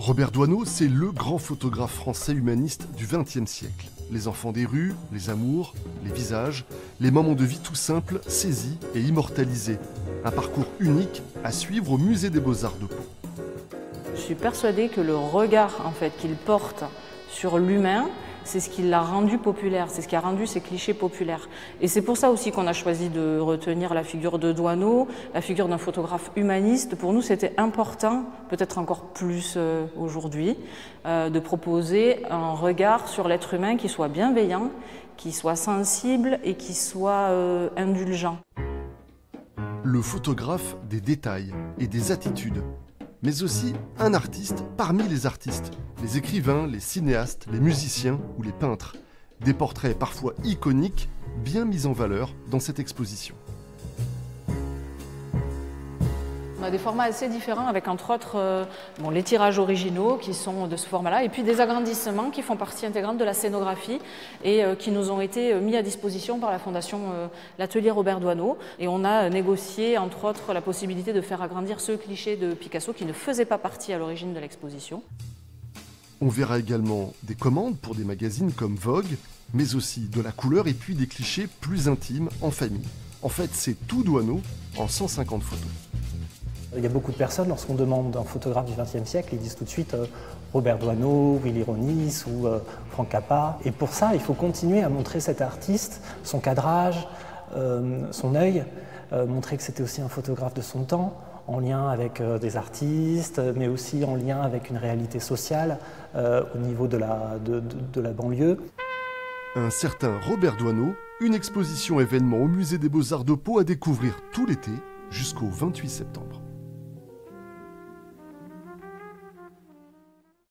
Robert Doisneau, c'est le grand photographe français humaniste du XXe siècle. Les enfants des rues, les amours, les visages, les moments de vie tout simples, saisis et immortalisés. Un parcours unique à suivre au Musée des Beaux-Arts de Pau. Je suis persuadée que le regard qu'il porte sur l'humain, c'est ce qui l'a rendu populaire, c'est ce qui a rendu ces clichés populaires. Et c'est pour ça aussi qu'on a choisi de retenir la figure de Doisneau, la figure d'un photographe humaniste. Pour nous, c'était important, peut-être encore plus aujourd'hui, de proposer un regard sur l'être humain qui soit bienveillant, qui soit sensible et qui soit indulgent. Le photographe des détails et des attitudes, mais aussi un artiste parmi les artistes, les écrivains, les cinéastes, les musiciens ou les peintres. Des portraits parfois iconiques, bien mis en valeur dans cette exposition. On a des formats assez différents avec entre autres les tirages originaux qui sont de ce format-là et puis des agrandissements qui font partie intégrante de la scénographie et qui nous ont été mis à disposition par la fondation l'atelier Robert Doisneau. Et on a négocié entre autres la possibilité de faire agrandir ce cliché de Picasso qui ne faisait pas partie à l'origine de l'exposition. On verra également des commandes pour des magazines comme Vogue, mais aussi de la couleur et puis des clichés plus intimes en famille. En fait, c'est tout Doisneau en 150 photos. Il y a beaucoup de personnes, lorsqu'on demande un photographe du XXe siècle, ils disent tout de suite Robert Doisneau, Willy Ronis ou Frank Capra. Et pour ça, il faut continuer à montrer cet artiste, son cadrage, son œil, montrer que c'était aussi un photographe de son temps, en lien avec des artistes, mais aussi en lien avec une réalité sociale au niveau de la banlieue. Un certain Robert Doisneau, une exposition événement au Musée des Beaux-Arts de Pau à découvrir tout l'été jusqu'au 28 septembre.